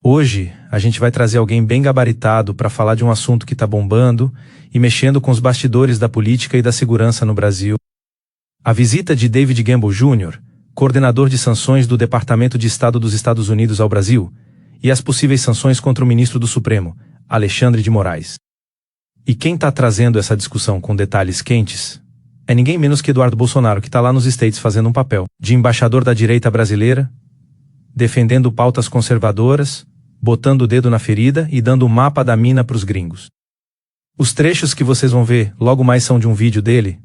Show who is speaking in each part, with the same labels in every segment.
Speaker 1: Hoje, a gente vai trazer alguém bem gabaritado para falar de um assunto que está bombando e mexendo com os bastidores da política e da segurança no Brasil. A visita de David Gamble Jr., coordenador de sanções do Departamento de Estado dos Estados Unidos ao Brasil, e as possíveis sanções contra o ministro do Supremo, Alexandre de Moraes. E quem está trazendo essa discussão com detalhes quentes é ninguém menos que Eduardo Bolsonaro, que está lá nos States fazendo um papel de embaixador da direita brasileira, defendendo pautas conservadoras, botando o dedo na ferida e dando o mapa da mina para os gringos. Os trechos que vocês vão ver logo mais são de um vídeo dele,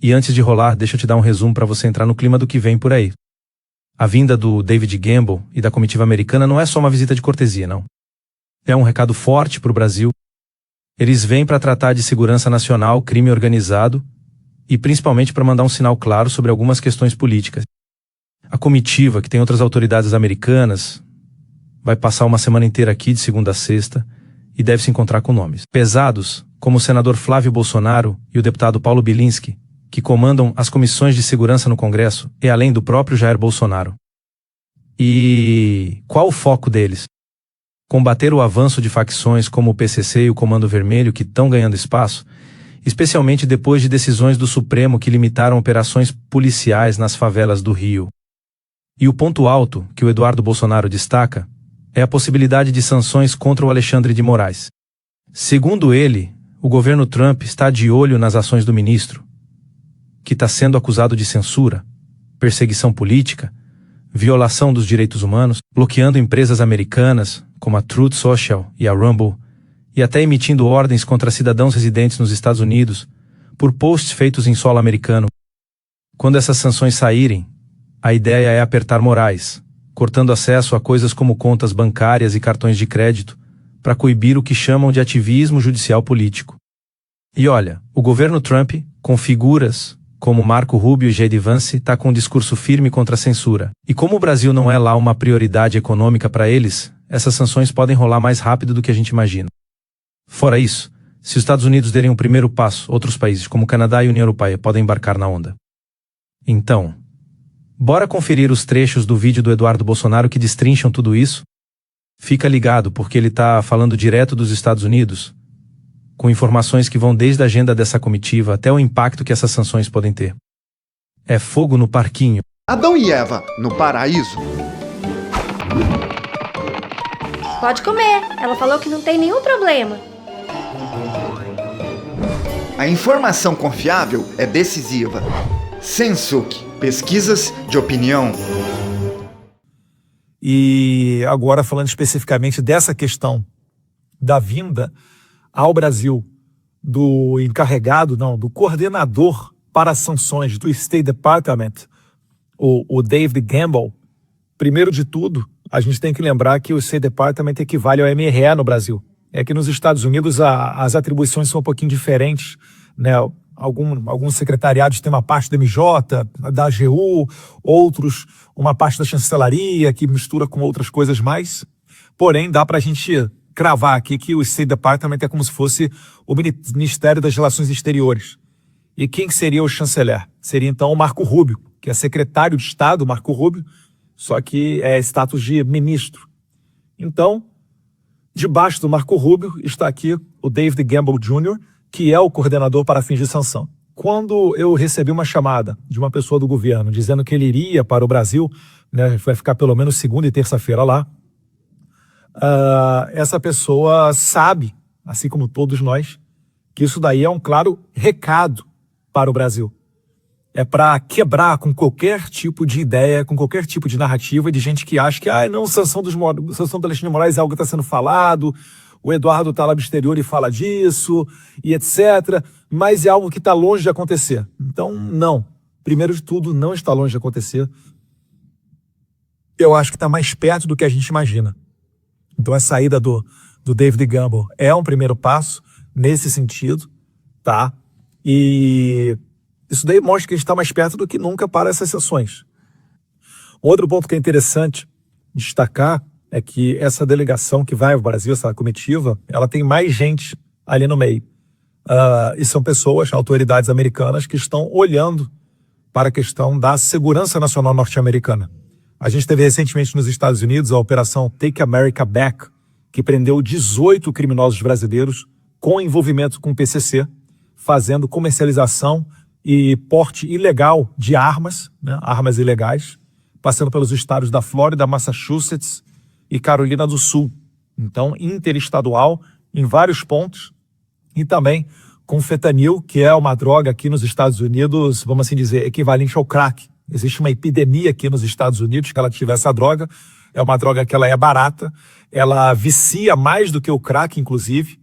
Speaker 1: e antes de rolar, deixa eu te dar um resumo para você entrar no clima do que vem por aí. A vinda do David Gamble e da comitiva americana não é só uma visita de cortesia, não. É um recado forte para o Brasil. Eles vêm para tratar de segurança nacional, crime organizado, e principalmente para mandar um sinal claro sobre algumas questões políticas. A comitiva, que tem outras autoridades americanas, vai passar uma semana inteira aqui, de segunda a sexta, e deve se encontrar com nomes pesados, como o senador Flávio Bolsonaro e o deputado Paulo Bilinski, que comandam as comissões de segurança no Congresso, e além do próprio Jair Bolsonaro. E qual o foco deles? Combater o avanço de facções como o PCC e o Comando Vermelho, que estão ganhando espaço, especialmente depois de decisões do Supremo que limitaram operações policiais nas favelas do Rio. E o ponto alto, que o Eduardo Bolsonaro destaca, é a possibilidade de sanções contra o Alexandre de Moraes. Segundo ele, o governo Trump está de olho nas ações do ministro, que está sendo acusado de censura, perseguição política, violação dos direitos humanos, bloqueando empresas americanas, como a Truth Social e a Rumble, e até emitindo ordens contra cidadãos residentes nos Estados Unidos, por posts feitos em solo americano. Quando essas sanções saírem, a ideia é apertar Moraes, cortando acesso a coisas como contas bancárias e cartões de crédito, para coibir o que chamam de ativismo judicial político. E olha, o governo Trump, com figuras como Marco Rubio e J.D. Vance, está com um discurso firme contra a censura. E como o Brasil não é lá uma prioridade econômica para eles, essas sanções podem rolar mais rápido do que a gente imagina. Fora isso, se os Estados Unidos derem um primeiro passo, outros países como Canadá e União Europeia podem embarcar na onda. Então, bora conferir os trechos do vídeo do Eduardo Bolsonaro que destrincham tudo isso? Fica ligado, porque ele está falando direto dos Estados Unidos, com informações que vão desde a agenda dessa comitiva até o impacto que essas sanções podem ter. É fogo no parquinho.
Speaker 2: Adão e Eva, no paraíso.
Speaker 3: Pode comer, ela falou que não tem nenhum problema.
Speaker 2: A informação confiável é decisiva. Sensuk, pesquisas de opinião.
Speaker 4: E agora, falando especificamente dessa questão da vinda ao Brasil do do coordenador para as sanções do State Department, o David Gamble. Primeiro de tudo, a gente tem que lembrar que o State Department equivale ao MRE no Brasil. É que nos Estados Unidos as atribuições são um pouquinho diferentes, né? Alguns secretariados têm uma parte da MJ, da AGU, outros uma parte da chancelaria que mistura com outras coisas mais. Porém, dá para a gente cravar aqui que o State Department é como se fosse o Ministério das Relações Exteriores. E quem seria o chanceler? Seria então o Marco Rubio, que é secretário de Estado, Marco Rubio, só que é status de ministro. Então, debaixo do Marco Rubio está aqui o David Gamble Jr., que é o coordenador para fins de sanção. Quando eu recebi uma chamada de uma pessoa do governo dizendo que ele iria para o Brasil, né, vai ficar pelo menos segunda e terça-feira lá, essa pessoa sabe, assim como todos nós, que isso daí é um claro recado para o Brasil. É para quebrar com qualquer tipo de ideia, com qualquer tipo de narrativa de gente que acha que sanção do Alexandre de Moraes é algo que está sendo falado, o Eduardo está lá no exterior e fala disso, e etc. Mas é algo que está longe de acontecer. Então, não. Primeiro de tudo, não está longe de acontecer. Eu acho que está mais perto do que a gente imagina. Então a saída do David Gamble é um primeiro passo nesse sentido, tá? E isso daí mostra que a gente está mais perto do que nunca para essas sessões. Outro ponto que é interessante destacar é que essa delegação que vai ao Brasil, essa comitiva, ela tem mais gente ali no meio. E são pessoas, autoridades americanas, que estão olhando para a questão da segurança nacional norte-americana. A gente teve recentemente nos Estados Unidos a Operação Take America Back, que prendeu 18 criminosos brasileiros com envolvimento com o PCC, fazendo comercialização e porte ilegal de armas, né, armas ilegais, passando pelos estados da Flórida, Massachusetts e Carolina do Sul. Então, interestadual em vários pontos, e também com fentanil, que é uma droga aqui nos Estados Unidos, vamos assim dizer, equivalente ao crack. Existe uma epidemia aqui nos Estados Unidos que ela tiver essa droga. É uma droga que ela é barata, ela vicia mais do que o crack, inclusive,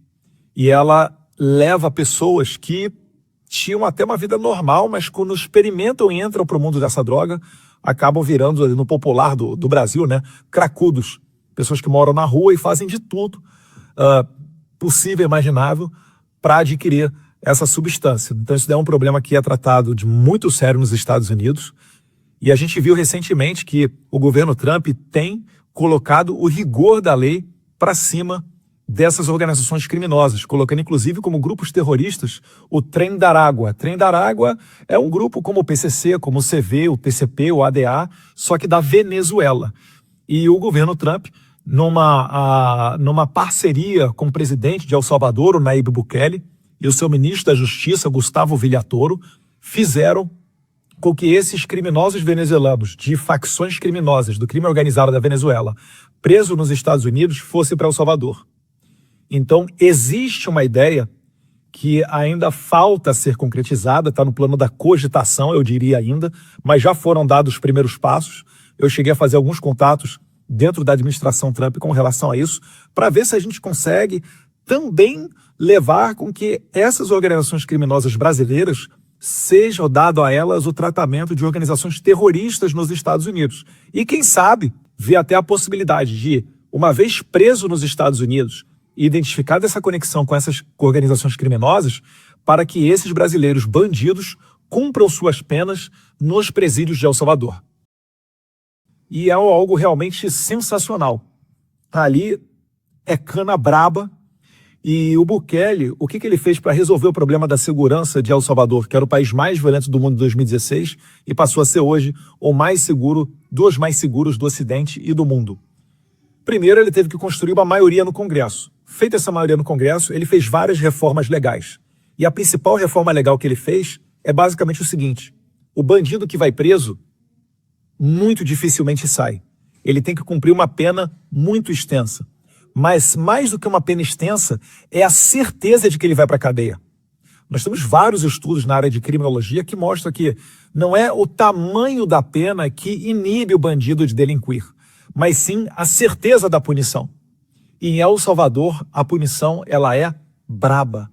Speaker 4: e ela leva pessoas que tinham até uma vida normal, mas quando experimentam e entram para o mundo dessa droga, acabam virando, no popular do Brasil, né, cracudos. Pessoas que moram na rua e fazem de tudo possível e imaginável para adquirir essa substância. Então isso é um problema que é tratado de muito sério nos Estados Unidos. E a gente viu recentemente que o governo Trump tem colocado o rigor da lei para cima dessas organizações criminosas, colocando inclusive como grupos terroristas o Tren da Água. Trem da Água é um grupo como o PCC, como o CV, o PCP, o ADA, só que da Venezuela. E o governo Trump, numa parceria com o presidente de El Salvador, o Nayib Bukele, e o seu ministro da Justiça, Gustavo Villatoro, fizeram com que esses criminosos venezuelanos, de facções criminosas do crime organizado da Venezuela, presos nos Estados Unidos, fossem para El Salvador. Então, existe uma ideia que ainda falta ser concretizada, está no plano da cogitação, eu diria ainda, mas já foram dados os primeiros passos. Eu cheguei a fazer alguns contatos dentro da administração Trump com relação a isso, para ver se a gente consegue também levar com que essas organizações criminosas brasileiras seja dado a elas o tratamento de organizações terroristas nos Estados Unidos. E quem sabe, ver até a possibilidade de, uma vez preso nos Estados Unidos, identificada essa conexão com essas organizações criminosas, para que esses brasileiros bandidos cumpram suas penas nos presídios de El Salvador. E é algo realmente sensacional. Ali é cana braba. E o Bukele, o que ele fez para resolver o problema da segurança de El Salvador, que era o país mais violento do mundo em 2016 e passou a ser hoje o mais seguro, dos mais seguros do Ocidente e do mundo? Primeiro, ele teve que construir uma maioria no Congresso. Feita essa maioria no Congresso, ele fez várias reformas legais. E a principal reforma legal que ele fez é basicamente o seguinte: o bandido que vai preso muito dificilmente sai. Ele tem que cumprir uma pena muito extensa. Mas mais do que uma pena extensa, é a certeza de que ele vai para a cadeia. Nós temos vários estudos na área de criminologia que mostram que não é o tamanho da pena que inibe o bandido de delinquir, mas sim a certeza da punição. E em El Salvador, a punição ela é braba.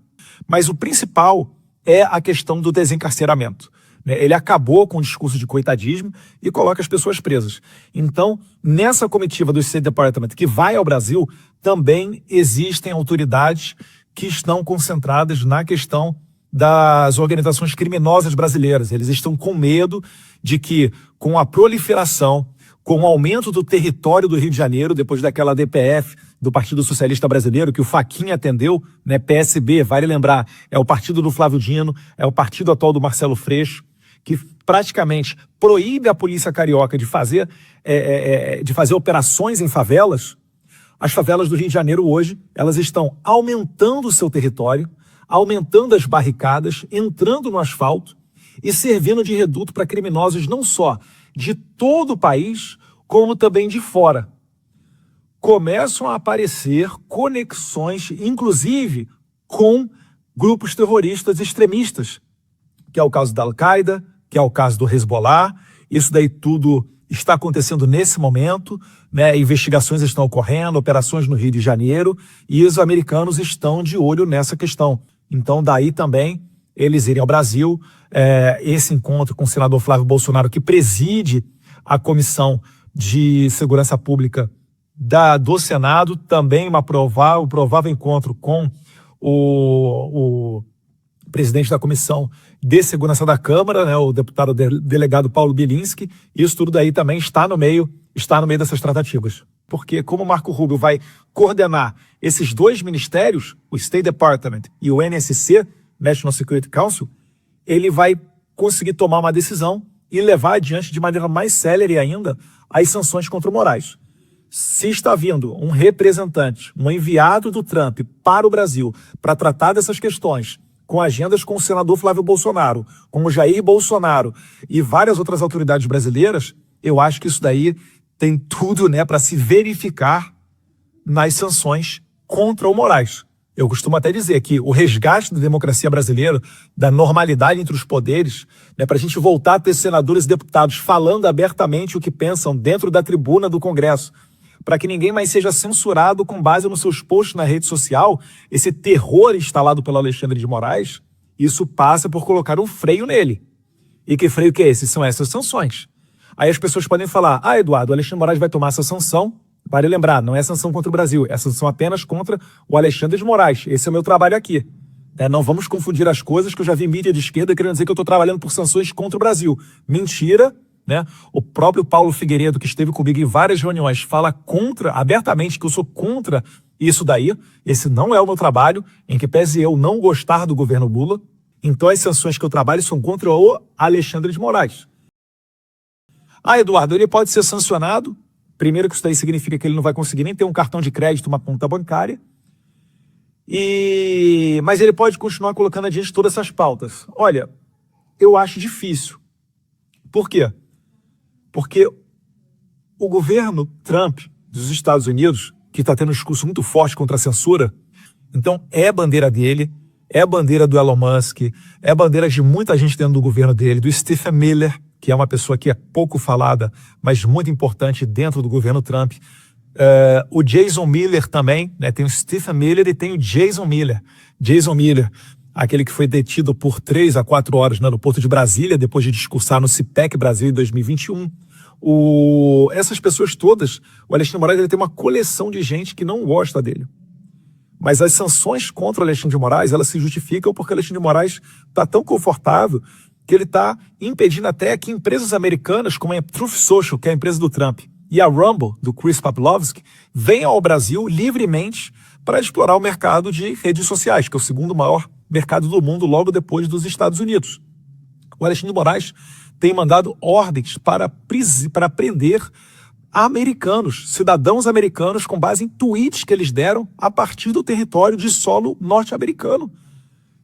Speaker 4: Mas o principal é a questão do desencarceramento. Ele acabou com o discurso de coitadismo e coloca as pessoas presas. Então, nessa comitiva do State Department que vai ao Brasil, também existem autoridades que estão concentradas na questão das organizações criminosas brasileiras. Eles estão com medo de que, com a proliferação, com o aumento do território do Rio de Janeiro, depois daquela DPF do Partido Socialista Brasileiro, que o Fachin atendeu, né, PSB, vale lembrar, é o partido do Flávio Dino, é o partido atual do Marcelo Freixo, que praticamente proíbe a polícia carioca de fazer operações em favelas. As favelas do Rio de Janeiro hoje, elas estão aumentando o seu território, aumentando as barricadas, entrando no asfalto e servindo de reduto para criminosos não só de todo o país, como também de fora. Começam a aparecer conexões, inclusive, com grupos terroristas extremistas, que é o caso da Al-Qaeda, que é o caso do Hezbollah. Isso daí tudo está acontecendo nesse momento, né? Investigações estão ocorrendo, operações no Rio de Janeiro, e os americanos estão de olho nessa questão. Então, daí também eles irem ao Brasil, esse encontro com o senador Flávio Bolsonaro, que preside a Comissão de Segurança Pública do Senado, também um provável encontro com o presidente da Comissão de Segurança da Câmara, né, o deputado delegado Paulo Bilinski. Isso tudo daí também está no meio dessas tratativas. Porque como o Marco Rubio vai coordenar esses dois ministérios, o State Department e o NSC, National Security Council, ele vai conseguir tomar uma decisão e levar adiante de maneira mais célere ainda as sanções contra o Moraes. Se está vindo um representante, um enviado do Trump para o Brasil para tratar dessas questões, com agendas com o senador Flávio Bolsonaro, com o Jair Bolsonaro e várias outras autoridades brasileiras, eu acho que isso daí tem tudo, né, para se verificar nas sanções contra o Moraes. Eu costumo até dizer que o resgate da democracia brasileira, da normalidade entre os poderes, né, para a gente voltar a ter senadores e deputados falando abertamente o que pensam dentro da tribuna do Congresso, para que ninguém mais seja censurado com base nos seus posts na rede social, esse terror instalado pelo Alexandre de Moraes, isso passa por colocar um freio nele. E que freio que é esse? São essas sanções. Aí as pessoas podem falar, Eduardo, o Alexandre de Moraes vai tomar essa sanção. Vale lembrar, não é sanção contra o Brasil, é sanção apenas contra o Alexandre de Moraes. Esse é o meu trabalho aqui. Não vamos confundir as coisas, que eu já vi mídia de esquerda querendo dizer que eu estou trabalhando por sanções contra o Brasil. Mentira. Né? O próprio Paulo Figueiredo, que esteve comigo em várias reuniões, fala abertamente que eu sou contra isso daí. Esse não é o meu trabalho, em que pese eu não gostar do governo Lula. Então as sanções que eu trabalho são contra o Alexandre de Moraes. Eduardo, ele pode ser sancionado. Primeiro que isso daí significa que ele não vai conseguir nem ter um cartão de crédito, uma conta bancária. Mas ele pode continuar colocando adiante todas essas pautas. Olha, eu acho difícil. Por quê? Porque o governo Trump dos Estados Unidos, que está tendo um discurso muito forte contra a censura, então é bandeira dele, é bandeira do Elon Musk, é bandeira de muita gente dentro do governo dele, do Stephen Miller, que é uma pessoa que é pouco falada, mas muito importante dentro do governo Trump. O Jason Miller também, né? Tem o Stephen Miller e tem o Jason Miller. Jason Miller, aquele que foi detido por 3 a 4 horas no aeroporto de Brasília, depois de discursar no CIPEC Brasil em 2021. Essas pessoas todas, o Alexandre de Moraes, ele tem uma coleção de gente que não gosta dele. Mas as sanções contra o Alexandre de Moraes, elas se justificam porque o Alexandre de Moraes está tão confortável que ele está impedindo até que empresas americanas, como a Truth Social, que é a empresa do Trump, e a Rumble, do Chris Pavlovski, venham ao Brasil livremente para explorar o mercado de redes sociais, que é o segundo maior mercado do mundo, logo depois dos Estados Unidos. O Alexandre de Moraes tem mandado ordens para prender americanos, cidadãos americanos, com base em tweets que eles deram a partir do território de solo norte-americano.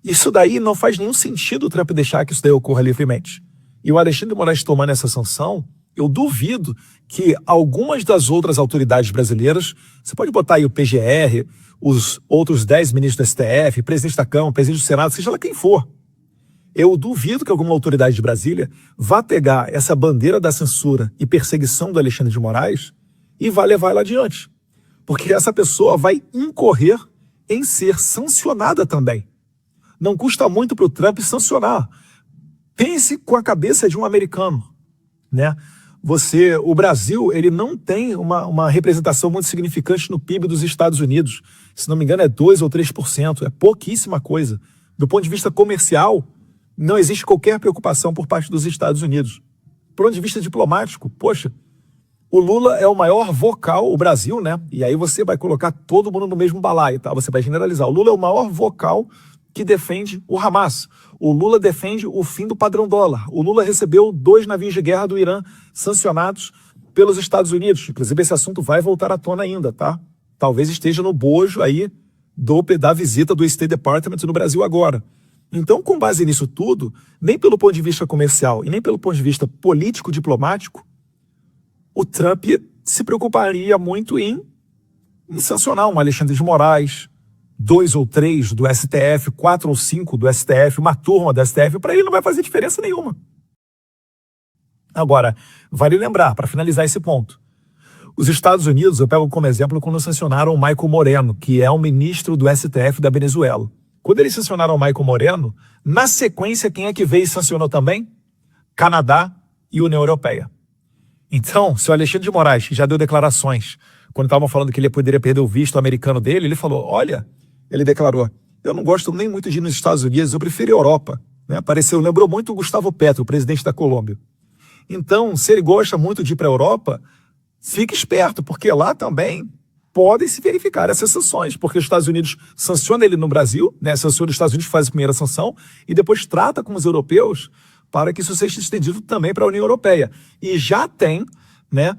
Speaker 4: Isso daí não faz nenhum sentido o Trump deixar que isso daí ocorra livremente. E o Alexandre de Moraes tomando essa sanção, eu duvido que algumas das outras autoridades brasileiras, você pode botar aí o PGR, os outros 10 ministros do STF, presidente da Câmara, presidente do Senado, seja lá quem for. Eu duvido que alguma autoridade de Brasília vá pegar essa bandeira da censura e perseguição do Alexandre de Moraes e vá levar ela adiante. Porque essa pessoa vai incorrer em ser sancionada também. Não custa muito para o Trump sancionar. Pense com a cabeça de um americano, né? O Brasil, ele não tem uma representação muito significante no PIB dos Estados Unidos. Se não me engano, é 2 ou 3%. É pouquíssima coisa. Do ponto de vista comercial, não existe qualquer preocupação por parte dos Estados Unidos. Do ponto de vista diplomático, poxa, o Lula é o maior vocal, o Brasil, né? E aí você vai colocar todo mundo no mesmo balaio, tá? Você vai generalizar. O Lula é o maior vocal que defende o Hamas. O Lula defende o fim do padrão dólar. O Lula recebeu 2 navios de guerra do Irã sancionados pelos Estados Unidos. Inclusive, esse assunto vai voltar à tona ainda, tá? Talvez esteja no bojo aí da visita do State Department no Brasil agora. Então, com base nisso tudo, nem pelo ponto de vista comercial e nem pelo ponto de vista político-diplomático, o Trump se preocuparia muito em sancionar um Alexandre de Moraes, 2 ou 3 do STF, 4 ou 5 do STF, uma turma do STF, para ele não vai fazer diferença nenhuma. Agora, vale lembrar, para finalizar esse ponto, os Estados Unidos, eu pego como exemplo quando sancionaram o Michael Moreno, que é um ministro do STF da Venezuela. Quando eles sancionaram o Michael Moreno, na sequência, quem é que veio e sancionou também? Canadá e União Europeia. Então, se o Alexandre de Moraes, que já deu declarações, quando estavam falando que ele poderia perder o visto americano dele, ele falou, olha, ele declarou, eu não gosto nem muito de ir nos Estados Unidos, eu prefiro a Europa. Né? Lembrou muito o Gustavo Petro, o presidente da Colômbia. Então, se ele gosta muito de ir para a Europa, fique esperto, porque lá também podem se verificar essas sanções, porque os Estados Unidos sancionam ele no Brasil, né? Sanciona os Estados Unidos, faz a primeira sanção, e depois trata com os europeus para que isso seja estendido também para a União Europeia. E já tem, né,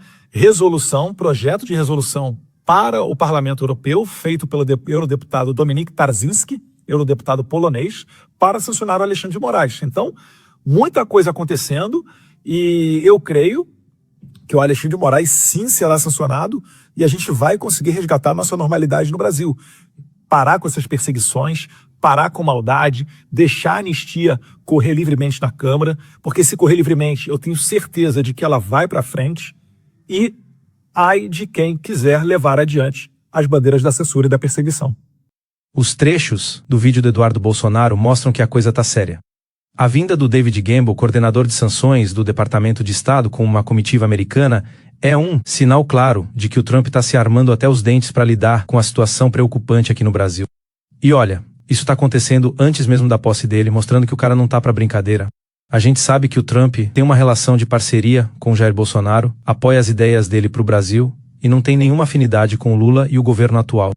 Speaker 4: projeto de resolução para o Parlamento Europeu, feito pelo eurodeputado Dominik Tarczyński, eurodeputado polonês, para sancionar o Alexandre de Moraes. Então, muita coisa acontecendo e eu creio que o Alexandre de Moraes sim será sancionado e a gente vai conseguir resgatar a nossa normalidade no Brasil. Parar com essas perseguições, parar com maldade, deixar a anistia correr livremente na Câmara, porque se correr livremente, eu tenho certeza de que ela vai para frente e ai de quem quiser levar adiante as bandeiras da censura e da perseguição.
Speaker 1: Os trechos do vídeo do Eduardo Bolsonaro mostram que a coisa tá séria. A vinda do David Gamble, coordenador de sanções do Departamento de Estado com uma comitiva americana, é um sinal claro de que o Trump está se armando até os dentes para lidar com a situação preocupante aqui no Brasil. E olha, isso está acontecendo antes mesmo da posse dele, mostrando que o cara não tá para brincadeira. A gente sabe que o Trump tem uma relação de parceria com Jair Bolsonaro, apoia as ideias dele para o Brasil e não tem nenhuma afinidade com o Lula e o governo atual.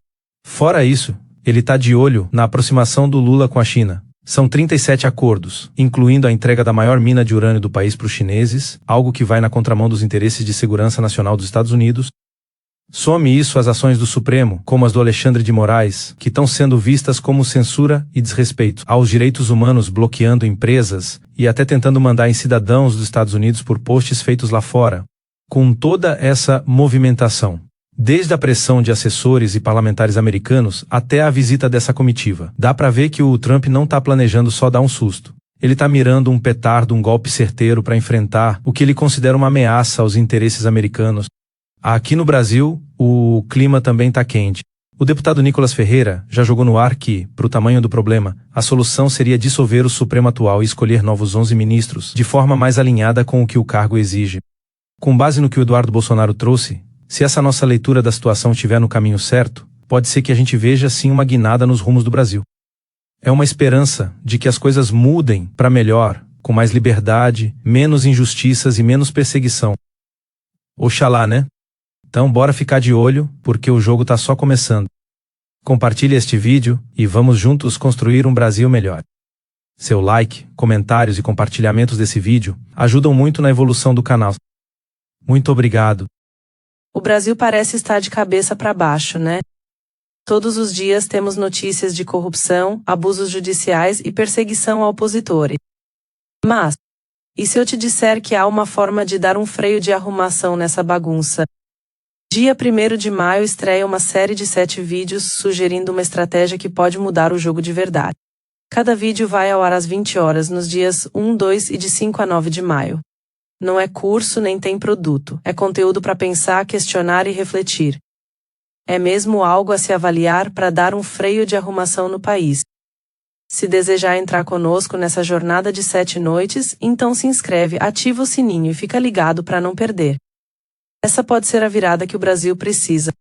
Speaker 1: Fora isso, ele tá de olho na aproximação do Lula com a China. São 37 acordos, incluindo a entrega da maior mina de urânio do país para os chineses, algo que vai na contramão dos interesses de segurança nacional dos Estados Unidos. Some isso às ações do Supremo, como as do Alexandre de Moraes, que estão sendo vistas como censura e desrespeito aos direitos humanos, bloqueando empresas e até tentando mandar em cidadãos dos Estados Unidos por posts feitos lá fora. Com toda essa movimentação, desde a pressão de assessores e parlamentares americanos até a visita dessa comitiva, dá pra ver que o Trump não tá planejando só dar um susto. Ele tá mirando um petardo, um golpe certeiro para enfrentar o que ele considera uma ameaça aos interesses americanos. Aqui no Brasil, o clima também tá quente. O deputado Nicolas Ferreira já jogou no ar que, pro tamanho do problema, a solução seria dissolver o Supremo atual e escolher novos 11 ministros, de forma mais alinhada com o que o cargo exige. Com base no que o Eduardo Bolsonaro trouxe, se essa nossa leitura da situação estiver no caminho certo, pode ser que a gente veja sim uma guinada nos rumos do Brasil. É uma esperança de que as coisas mudem para melhor, com mais liberdade, menos injustiças e menos perseguição. Oxalá, né? Então bora ficar de olho, porque o jogo tá só começando. Compartilhe este vídeo e vamos juntos construir um Brasil melhor. Seu like, comentários e compartilhamentos desse vídeo ajudam muito na evolução do canal. Muito obrigado.
Speaker 5: O Brasil parece estar de cabeça para baixo, né? Todos os dias temos notícias de corrupção, abusos judiciais e perseguição a opositores. Mas, e se eu te disser que há uma forma de dar um freio de arrumação nessa bagunça? Dia 1º de maio estreia uma série de 7 vídeos sugerindo uma estratégia que pode mudar o jogo de verdade. Cada vídeo vai ao ar às 20 horas nos dias 1, 2 e de 5 a 9 de maio. Não é curso nem tem produto, é conteúdo para pensar, questionar e refletir. É mesmo algo a se avaliar para dar um freio de arrumação no país. Se desejar entrar conosco nessa jornada de 7 noites, então se inscreve, ativa o sininho e fica ligado para não perder. Essa pode ser a virada que o Brasil precisa.